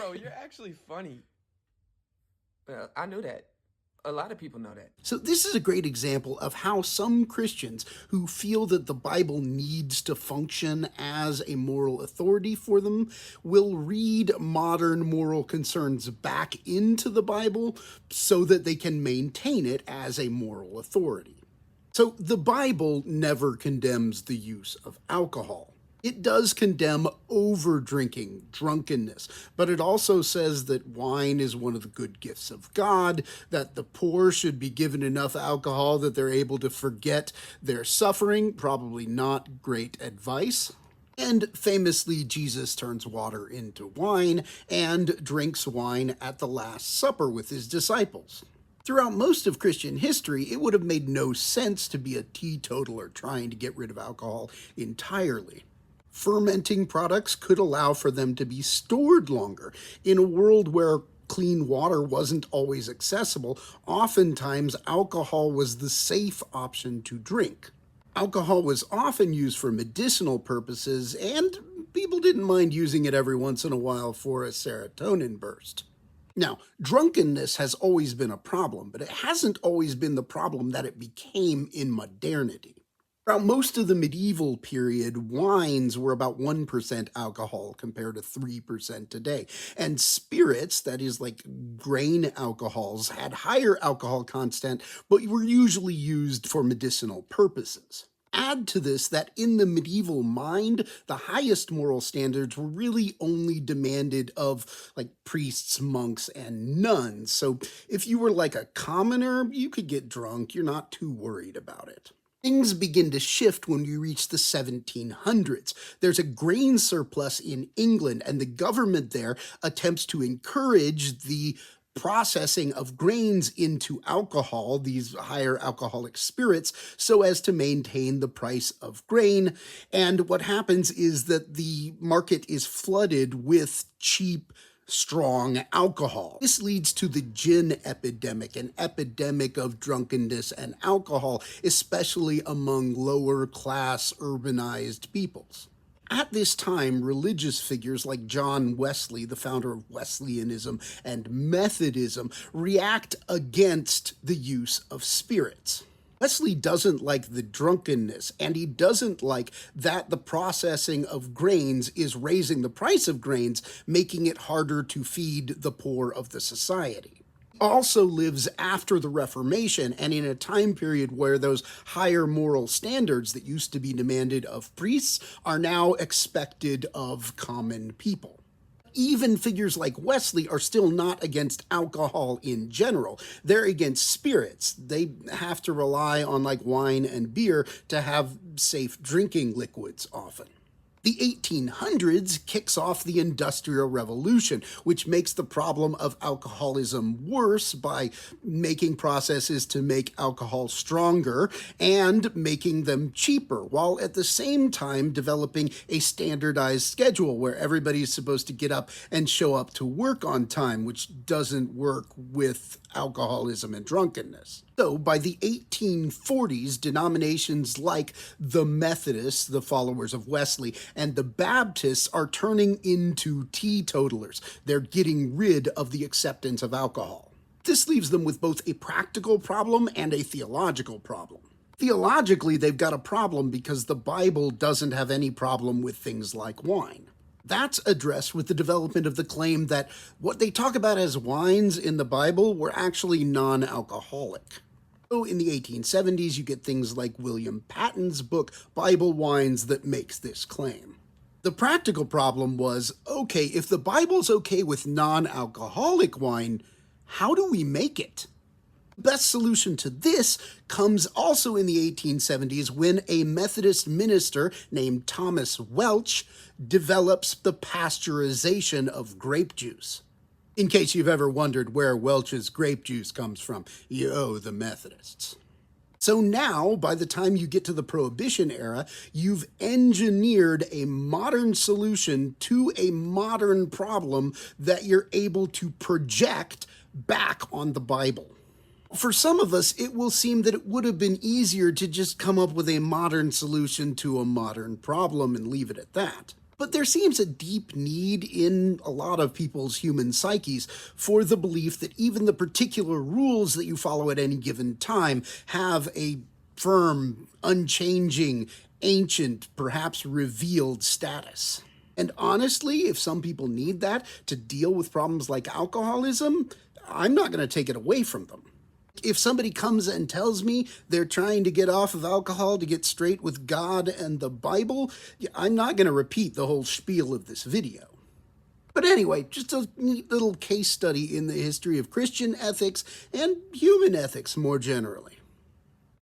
Bro, you're actually funny. I knew that. A lot of people know that. So, this is a great example of how some Christians who feel that the Bible needs to function as a moral authority for them will read modern moral concerns back into the Bible so that they can maintain it as a moral authority. So, the Bible never condemns the use of alcohol. It does condemn over drinking, drunkenness, but it also says that wine is one of the good gifts of God, that the poor should be given enough alcohol that they're able to forget their suffering. Probably not great advice. And famously, Jesus turns water into wine and drinks wine at the Last Supper with his disciples. Throughout most of Christian history, it would have made no sense to be a teetotaler trying to get rid of alcohol entirely. Fermenting products could allow for them to be stored longer. In a world where clean water wasn't always accessible, oftentimes alcohol was the safe option to drink. Alcohol was often used for medicinal purposes, and people didn't mind using it every once in a while for a serotonin burst. Now, drunkenness has always been a problem, but it hasn't always been the problem that it became in modernity. Throughout most of the medieval period, wines were about 1% alcohol compared to 3% today. And spirits, that is like grain alcohols, had higher alcohol content, but were usually used for medicinal purposes. Add to this that in the medieval mind, the highest moral standards were really only demanded of like priests, monks, and nuns. So if you were like a commoner, you could get drunk. You're not too worried about it. Things begin to shift when we reach the 1700s. There's a grain surplus in England, and the government there attempts to encourage the processing of grains into alcohol, these higher alcoholic spirits, so as to maintain the price of grain. And what happens is that the market is flooded with cheap, strong alcohol. This leads to the gin epidemic, an epidemic of drunkenness and alcohol, especially among lower class urbanized peoples. At this time, religious figures like John Wesley, the founder of Wesleyanism and Methodism, react against the use of spirits. Wesley doesn't like the drunkenness, and he doesn't like that the processing of grains is raising the price of grains, making it harder to feed the poor of the society. He also lives after the Reformation and in a time period where those higher moral standards that used to be demanded of priests are now expected of common people. Even figures like Wesley are still not against alcohol in general. They're against spirits. They have to rely on like wine and beer to have safe drinking liquids often. The 1800s kicks off the Industrial Revolution, which makes the problem of alcoholism worse by making processes to make alcohol stronger and making them cheaper, while at the same time developing a standardized schedule where everybody's supposed to get up and show up to work on time, which doesn't work with alcoholism and drunkenness. So by the 1840s, denominations like the Methodists, the followers of Wesley, and the Baptists are turning into teetotalers. They're getting rid of the acceptance of alcohol. This leaves them with both a practical problem and a theological problem. Theologically, they've got a problem because the Bible doesn't have any problem with things like wine. That's addressed with the development of the claim that what they talk about as wines in the Bible were actually non-alcoholic. So in the 1870s, you get things like William Patton's book, Bible Wines, that makes this claim. The practical problem was, okay, if the Bible's okay with non-alcoholic wine, how do we make it? The best solution to this comes also in the 1870s when a Methodist minister named Thomas Welch develops the pasteurization of grape juice. In case you've ever wondered where Welch's grape juice comes from, you owe the Methodists. So now, by the time you get to the Prohibition era, you've engineered a modern solution to a modern problem that you're able to project back on the Bible. For some of us, it will seem that it would have been easier to just come up with a modern solution to a modern problem and leave it at that. But there seems a deep need in a lot of people's human psyches for the belief that even the particular rules that you follow at any given time have a firm, unchanging, ancient, perhaps revealed status. And honestly, if some people need that to deal with problems like alcoholism, I'm not going to take it away from them. If somebody comes and tells me they're trying to get off of alcohol to get straight with God and the Bible, I'm not going to repeat the whole spiel of this video. But anyway, just a neat little case study in the history of Christian ethics and human ethics more generally.